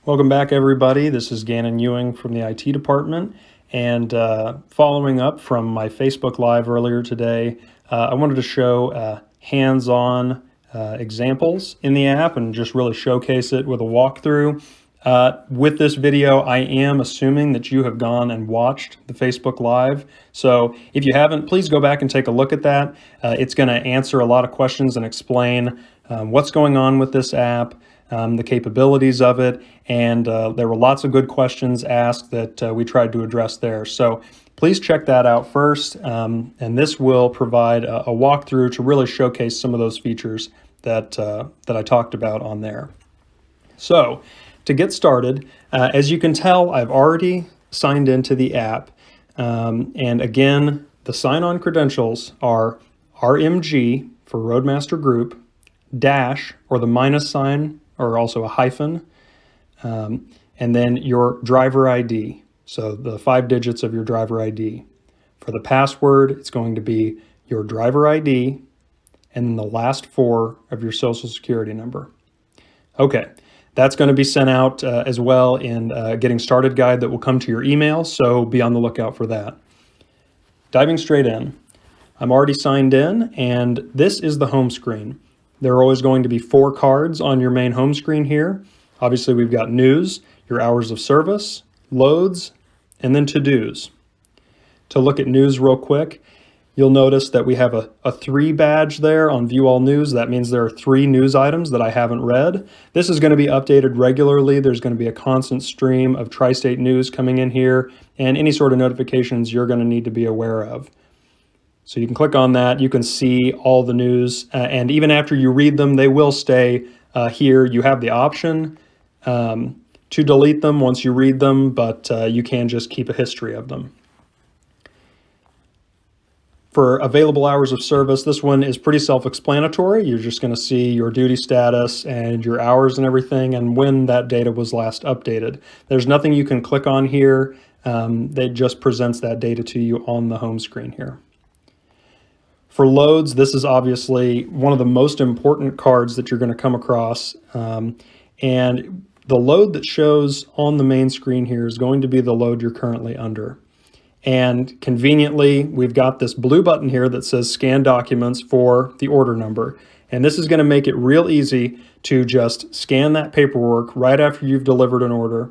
Welcome back, everybody. This is Gannon Ewing from the IT department. And following up from my Facebook Live earlier today, I wanted to show hands-on examples in the app and just really showcase it with a walkthrough. With this video, I am assuming that you have gone and watched the Facebook Live. So if you haven't, please go back and take a look at that. It's going to answer a lot of questions and explain what's going on with this app, the capabilities of it, and there were lots of good questions asked that we tried to address there. So please check that out first, and this will provide a walkthrough to really showcase some of those features that I talked about on there. So to get started, as you can tell, I've already signed into the app, and again, the sign-on credentials are RMG for Roadmaster Group, dash or the minus sign or also a hyphen, and then your driver ID, so the 5 digits of your driver ID. For the password, it's going to be your driver ID and then the last 4 of your social security number. Okay, that's going to be sent out as well in a Getting Started guide that will come to your email, so be on the lookout for that. Diving straight in, I'm already signed in, and this is the home screen. There are always going to be 4 cards on your main home screen here. Obviously, we've got news, your hours of service, loads, and then to-dos. To look at news real quick, you'll notice that we have a 3 badge there on View All News. That means there are 3 news items that I haven't read. This is going to be updated regularly. There's going to be a constant stream of tri-state news coming in here, and any sort of notifications you're going to need to be aware of. So you can click on that, you can see all the news, and even after you read them, they will stay here. You have the option to delete them once you read them, but you can just keep a history of them. For available hours of service, this one is pretty self-explanatory. You're just going to see your duty status and your hours and everything, and when that data was last updated. There's nothing you can click on here. It just presents that data to you on the home screen here. For loads, this is obviously one of the most important cards that you're going to come across. And the load that shows on the main screen here is going to be the load you're currently under. And conveniently, we've got this blue button here that says Scan Documents for the order number. And this is going to make it real easy to just scan that paperwork right after you've delivered an order.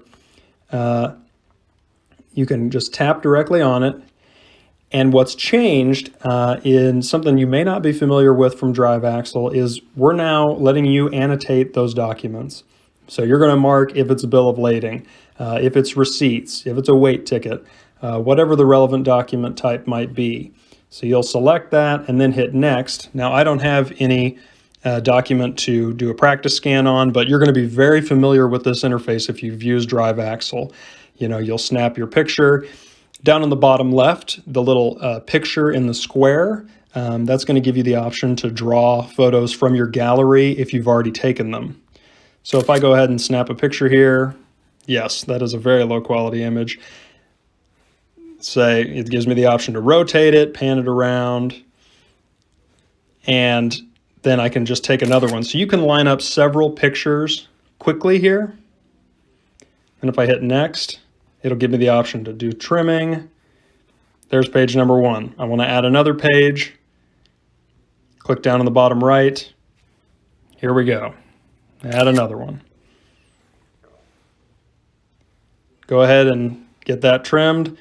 You can just tap directly on it. And what's changed in something you may not be familiar with from Drive Axle is we're now letting you annotate those documents. So you're going to mark if it's a bill of lading, if it's receipts, if it's a weight ticket, whatever the relevant document type might be. So you'll select that and then hit Next. Now I don't have any document to do a practice scan on, but you're going to be very familiar with this interface if you've used Drive Axle. You know, you'll snap your picture. Down on the bottom left, the little picture in the square, that's going to give you the option to draw photos from your gallery if you've already taken them. So if I go ahead and snap a picture here, yes, that is a very low quality image. Say it gives me the option to rotate it, pan it around, and then I can just take another one. So you can line up several pictures quickly here. And if I hit Next, it'll give me the option to do trimming. There's page number 1. I want to add another page. Click down on the bottom right. Here we go. Add another one. Go ahead and get that trimmed.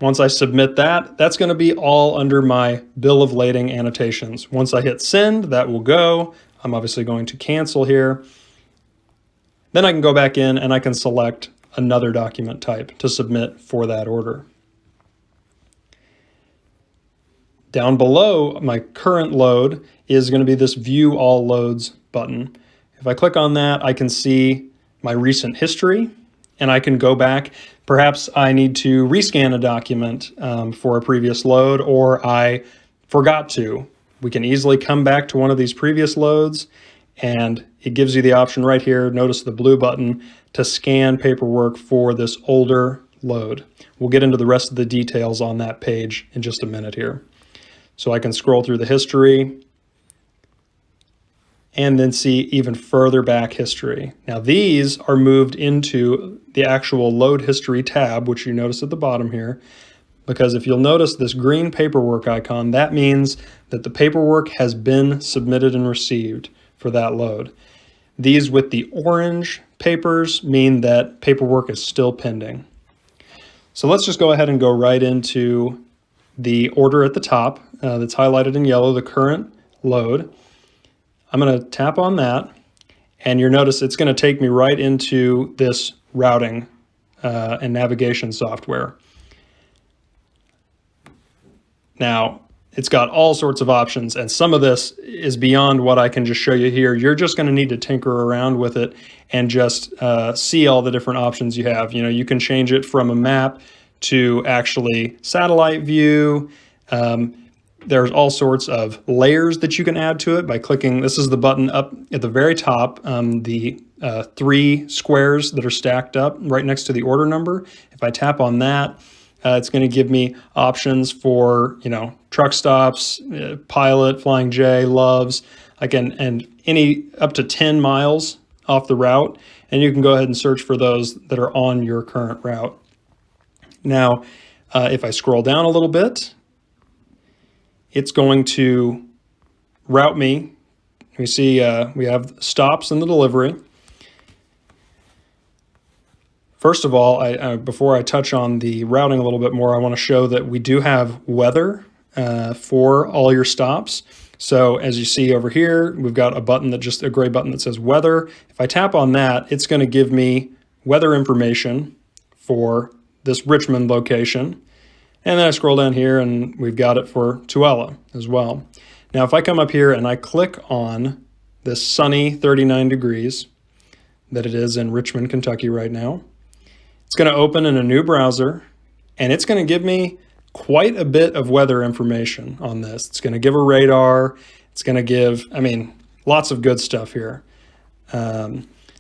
Once I submit that, that's going to be all under my bill of lading annotations. Once I hit send, that will go. I'm obviously going to cancel here. Then I can go back in and I can select another document type to submit for that order. Down below my current load is going to be this View All Loads button. If I click on that, I can see my recent history, and I can go back. Perhaps I need to rescan a document for a previous load, or I forgot to. We can easily come back to one of these previous loads, and it gives you the option right here, notice the blue button, to scan paperwork for this older load. We'll get into the rest of the details on that page in just a minute here. So I can scroll through the history, and then see even further back history. Now these are moved into the actual load history tab, which you notice at the bottom here, because if you'll notice this green paperwork icon, that means that the paperwork has been submitted and received for that load. These with the orange papers mean that paperwork is still pending. So let's just go ahead and go right into the order at the top that's highlighted in yellow, the current load. I'm going to tap on that, and you'll notice it's going to take me right into this routing and navigation software. Now, it's got all sorts of options, and some of this is beyond what I can just show you here. You're just going to need to tinker around with it and just see all the different options you have. You know, you can change it from a map to actually satellite view. There's all sorts of layers that you can add to it by clicking. This is the button up at the very top, the 3 squares that are stacked up right next to the order number. If I tap on that, it's going to give me options for, you know, truck stops, Pilot, Flying J, Loves, and any up to 10 miles off the route. And you can go ahead and search for those that are on your current route. Now, if I scroll down a little bit, it's going to route me. We see we have stops in the delivery. First of all, before I touch on the routing a little bit more, I want to show that we do have weather for all your stops. So as you see over here, we've got a button a gray button that says weather. If I tap on that, it's going to give me weather information for this Richmond location. And then I scroll down here and we've got it for Tooele as well. Now, if I come up here and I click on this sunny 39 degrees that it is in Richmond, Kentucky right now, it's going to open in a new browser, and it's going to give me quite a bit of weather information on this. It's going to give a radar. It's going to give, lots of good stuff here.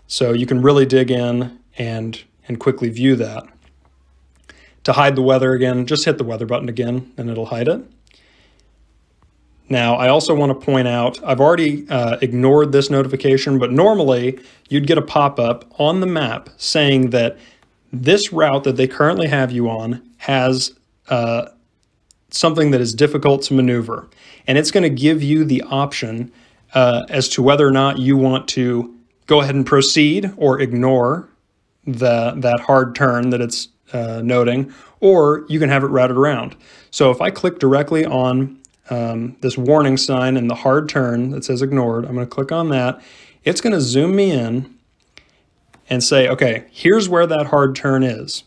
So you can really dig in and quickly view that. To hide the weather again, just hit the weather button again, and it'll hide it. Now, I also want to point out, I've already ignored this notification, but normally you'd get a pop-up on the map saying that this route that they currently have you on has something that is difficult to maneuver. And it's going to give you the option as to whether or not you want to go ahead and proceed or ignore that hard turn that it's noting, or you can have it routed around. So if I click directly on this warning sign and the hard turn that says ignored, I'm going to click on that. It's going to zoom me in and say, okay, here's where that hard turn is.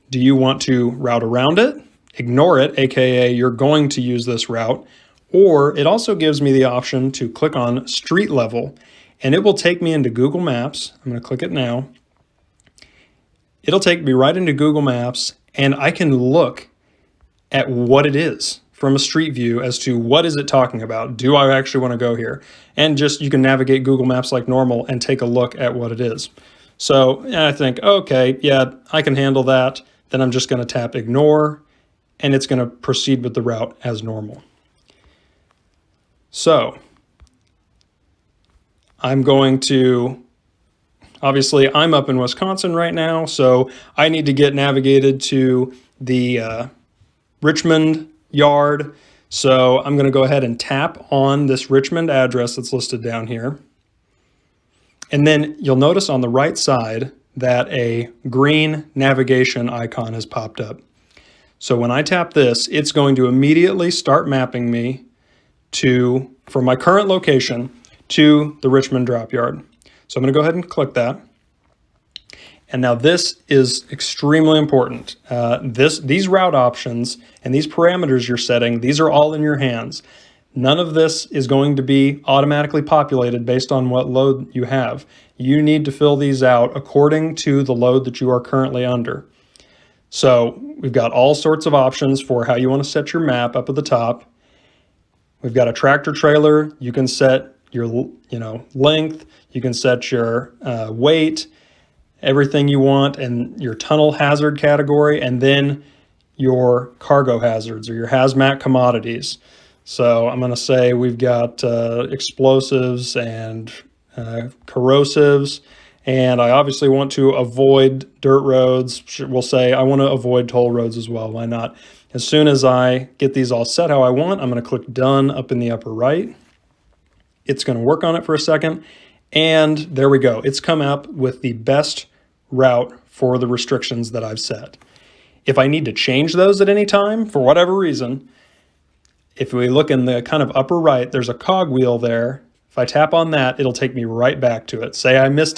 Do you want to route around it, ignore it, aka you're going to use this route, or it also gives me the option to click on street level, and it will take me into Google Maps. I'm going to click it now. It'll take me right into Google Maps, and I can look at what it is from a street view as to what is it talking about. Do I actually want to go here? And just you can navigate Google Maps like normal and take a look at what it is. So I think, okay, yeah, I can handle that. Then I'm just going to tap ignore, and it's going to proceed with the route as normal. So I'm going to, obviously I'm up in Wisconsin right now, so I need to get navigated to the Richmond yard. So I'm going to go ahead and tap on this Richmond address that's listed down here. And then you'll notice on the right side that a green navigation icon has popped up. So when I tap this, it's going to immediately start mapping me from my current location to the Richmond drop yard. So I'm going to go ahead and click that. And now this is extremely important. These route options and these parameters you're setting, these are all in your hands. None of this is going to be automatically populated based on what load you have. You need to fill these out according to the load that you are currently under. So we've got all sorts of options for how you want to set your map up at the top. We've got a tractor trailer. You can set your length. You can set your weight, everything you want, and your tunnel hazard category, and then your cargo hazards or your hazmat commodities. So I'm going to say we've got explosives and corrosives, and I obviously want to avoid dirt roads. We'll say I want to avoid toll roads as well. Why not? As soon as I get these all set how I want, I'm going to click done up in the upper right. It's going to work on it for a second, and there we go. It's come up with the best route for the restrictions that I've set. If I need to change those at any time, for whatever reason, if we look in the kind of upper right, there's a cogwheel there. If I tap on that, it'll take me right back to it. Say I missed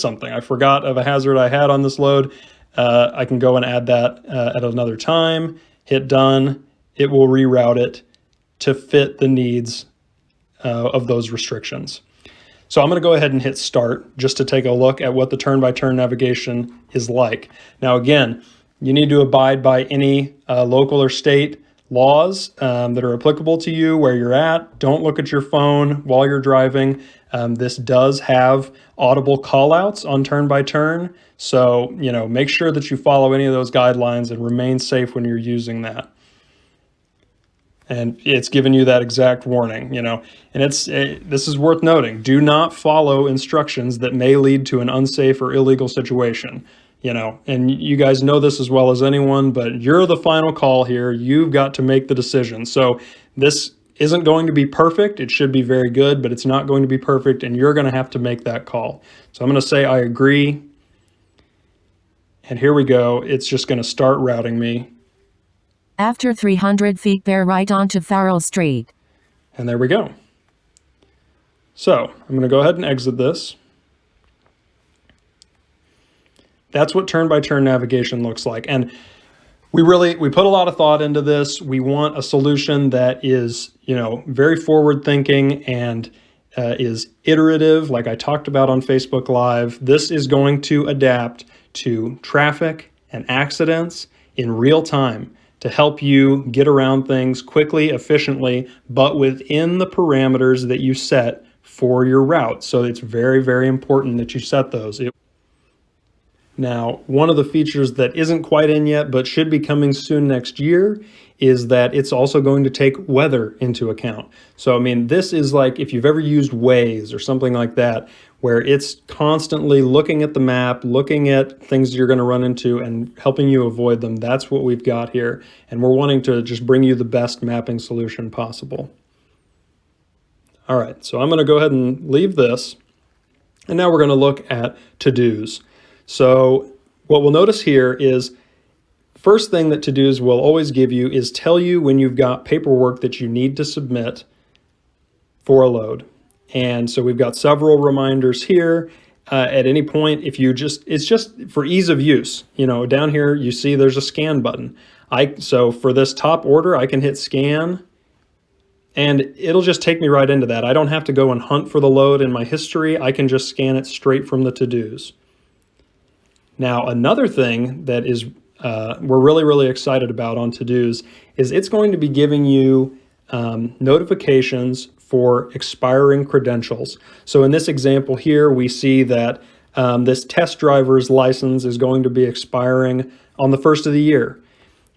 something. I forgot of a hazard I had on this load. I can go and add that at another time, hit done. It will reroute it to fit the needs of those restrictions. So I'm going to go ahead and hit start just to take a look at what the turn-by-turn navigation is like. Now again, you need to abide by any local or state laws that are applicable to you where you're at. Don't look at your phone while you're driving. This does have audible callouts on turn-by-turn. So, make sure that you follow any of those guidelines and remain safe when you're using that. And it's giving you that exact warning, and this is worth noting. Do not follow instructions that may lead to an unsafe or illegal situation, and you guys know this as well as anyone, but you're the final call here. You've got to make the decision. So this isn't going to be perfect. It should be very good, but it's not going to be perfect, and you're going to have to make that call. So I'm going to say I agree. And here we go. It's just going to start routing me. After 300 feet, bear right onto Farrell Street. And there we go. So I'm going to go ahead and exit this. That's what turn-by-turn navigation looks like. And we put a lot of thought into this. We want a solution that is, very forward-thinking and is iterative, like I talked about on Facebook Live. This is going to adapt to traffic and accidents in real time to help you get around things quickly, efficiently, but within the parameters that you set for your route. So it's very, very important that you set those. Now, one of the features that isn't quite in yet, but should be coming soon next year, is that it's also going to take weather into account. So, this is like if you've ever used Waze or something like that, where it's constantly looking at the map, looking at things you're going to run into and helping you avoid them. That's what we've got here. And we're wanting to just bring you the best mapping solution possible. All right, so I'm going to go ahead and leave this. And now we're going to look at to-dos. So what we'll notice here is first thing that to-dos will always give you is tell you when you've got paperwork that you need to submit for a load. And so we've got several reminders here. At any point, it's just for ease of use. Down here you see there's a scan button. So for this top order, I can hit scan and it'll just take me right into that. I don't have to go and hunt for the load in my history. I can just scan it straight from the to-dos. Now, another thing that is we're really, really excited about on to-dos is it's going to be giving you notifications for expiring credentials. So in this example here, we see that this test driver's license is going to be expiring on the 1st of the year.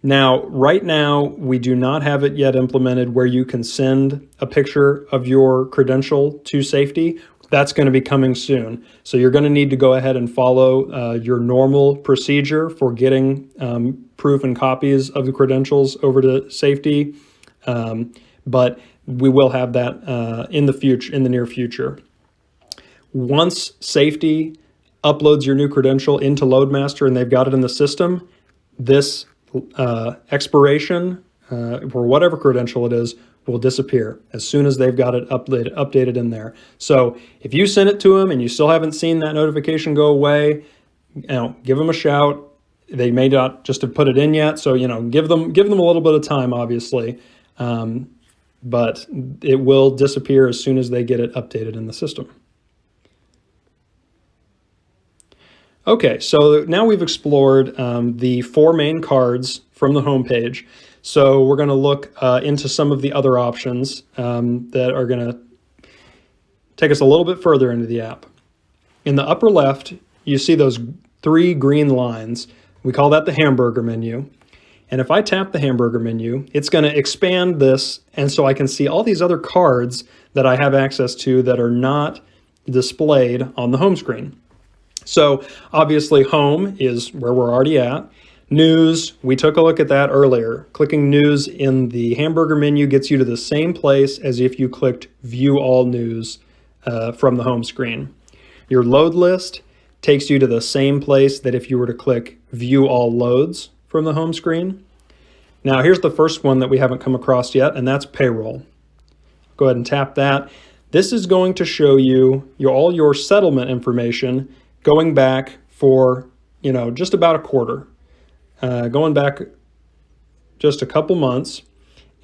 Now, right now, we do not have it yet implemented where you can send a picture of your credential to safety. That's going to be coming soon. So you're going to need to go ahead and follow your normal procedure for getting proof and copies of the credentials over to safety. But we will have that in the near future. Once safety uploads your new credential into Loadmaster and they've got it in the system, this expiration for whatever credential it is will disappear as soon as they've got it updated in there. So if you send it to them and you still haven't seen that notification go away, give them a shout. They may not just have put it in yet, so give them a little bit of time, obviously, but it will disappear as soon as they get it updated in the system. Okay, so now we've explored the 4 main cards from the homepage. So we're going to look into some of the other options that are going to take us a little bit further into the app. In the upper left, you see those 3 green lines. We call that the Hamburger Menu. And if I tap the Hamburger Menu, it's going to expand this, and so I can see all these other cards that I have access to that are not displayed on the home screen. So obviously home is where we're already at. News, we took a look at that earlier. Clicking news in the Hamburger Menu gets you to the same place as if you clicked view all news from the home screen. Your load list takes you to the same place that if you were to click view all loads from the home screen. Now here's the first one that we haven't come across yet, and that's payroll. Go ahead and tap that. This is going to show you all your settlement information going back for, just about a quarter. Going back just a couple months.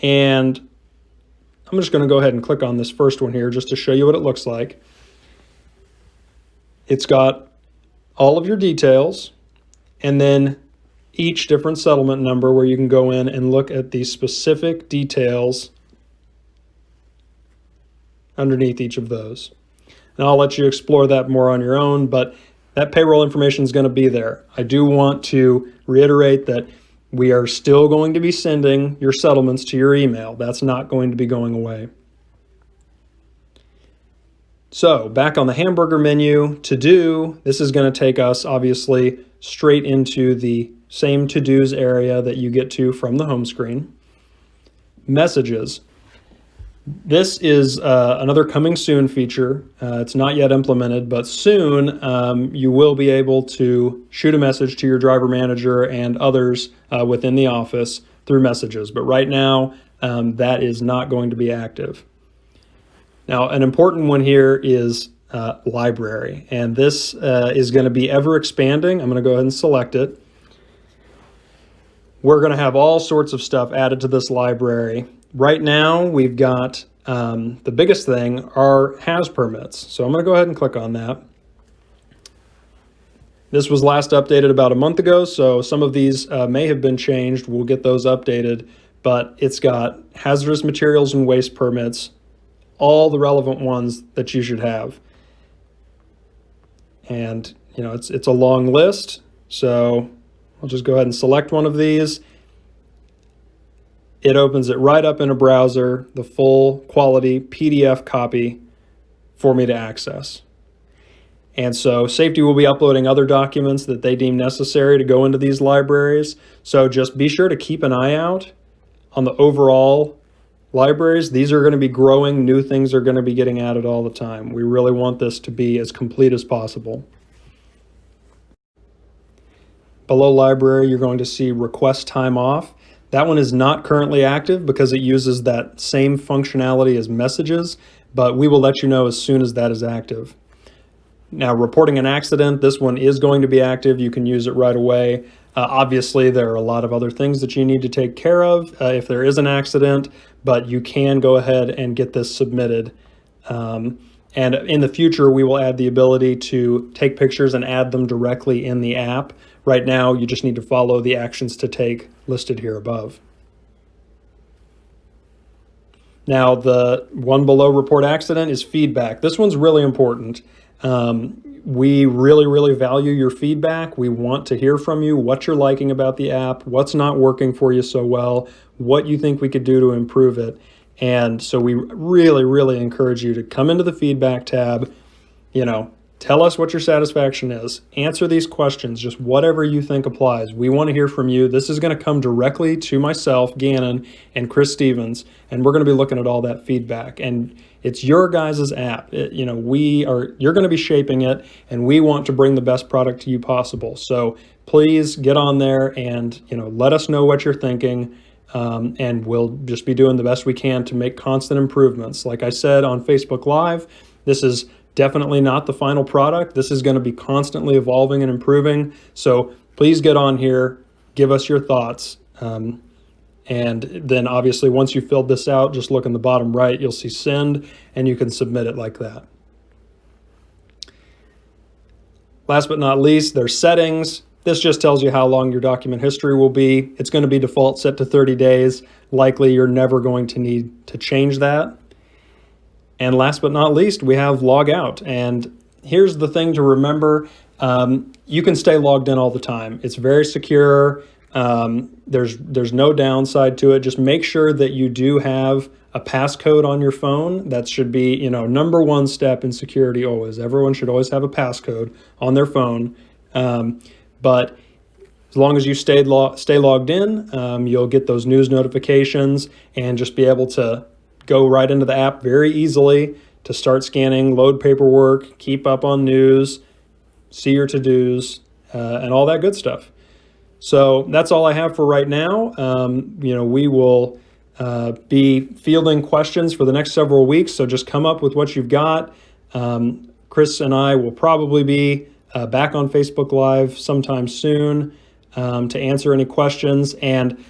And I'm just going to go ahead and click on this first one here just to show you what it looks like. It's got all of your details and then each different settlement number where you can go in and look at the specific details underneath each of those. And I'll let you explore that more on your own, but that payroll information is going to be there. I do want to reiterate that we are still going to be sending your settlements to your email. That's not going to be going away. So back on the Hamburger Menu, to do, this is going to take us obviously straight into the same to-dos area that you get to from the home screen. Messages. This is another coming soon feature. It's not yet implemented, but soon you will be able to shoot a message to your driver manager and others within the office through messages. But right now, that is not going to be active. Now, an important one here is library, and this is going to be ever expanding. I'm going to go ahead and select it. We're going to have all sorts of stuff added to this library. Right now, we've got the biggest thing are HAZ permits. So I'm going to go ahead and click on that. This was last updated about a month ago, so some of these may have been changed. We'll get those updated, but it's got hazardous materials and waste permits, all the relevant ones that you should have. And it's a long list, so I'll just go ahead and select one of these. It opens it right up in a browser, the full quality PDF copy for me to access. And so safety will be uploading other documents that they deem necessary to go into these libraries. So just be sure to keep an eye out on the overall libraries. These are going to be growing. New things are going to be getting added all the time. We really want this to be as complete as possible. Below library, you're going to see request time off. That one is not currently active because it uses that same functionality as messages, but we will let you know as soon as that is active. Now, reporting an accident, this one is going to be active. You can use it right away. Obviously, there are a lot of other things that you need to take care of if there is an accident, but you can go ahead and get this submitted. And in the future, we will add the ability to take pictures and add them directly in the app. Right now, you just need to follow the actions to take listed here above. Now, the one below report accident is feedback. This one's really important. We really value your feedback. We want to hear from you, what you're liking about the app, what's not working for you so well, what you think we could do to improve it. And so we really encourage you to come into the feedback tab, tell us what your satisfaction is. Answer these questions, just whatever you think applies. We want to hear from you. This is going to come directly to myself, Gannon, and Chris Stevens, and we're going to be looking at all that feedback. And it's your guys' app. You're going to be shaping it, and we want to bring the best product to you possible. So please get on there and let us know what you're thinking, and we'll just be doing the best we can to make constant improvements. Like I said on Facebook Live, this is definitely not the final product. This is going to be constantly evolving and improving. So please get on here, give us your thoughts. And then obviously once you filled this out, just look in the bottom right, you'll see send, and you can submit it like that. Last but not least, there's settings. This just tells you how long your document history will be. It's going to be default set to 30 days. Likely you're never going to need to change that. And last but not least, we have log out. And here's the thing to remember. You can stay logged in all the time. It's very secure. There's no downside to it. Just make sure that you do have a passcode on your phone. That should be, number one step in security always. Everyone should always have a passcode on their phone. But as long as you stay logged in, you'll get those news notifications and just be able to go right into the app very easily to start scanning, load paperwork, keep up on news, see your to-dos, and all that good stuff. So that's all I have for right now. We will be fielding questions for the next several weeks, so just come up with what you've got. Chris and I will probably be back on Facebook Live sometime soon to answer any questions. And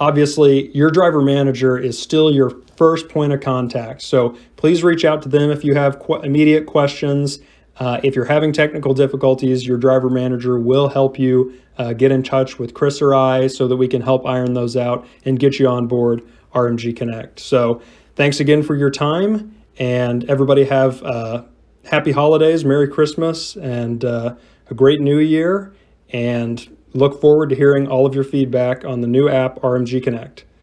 obviously, your driver manager is still your first point of contact. So please reach out to them if you have immediate questions. If you're having technical difficulties, your driver manager will help you get in touch with Chris or I so that we can help iron those out and get you on board RMGconnect. So thanks again for your time, and everybody have happy holidays, Merry Christmas, and a great new year, and look forward to hearing all of your feedback on the new app, RMGconnect.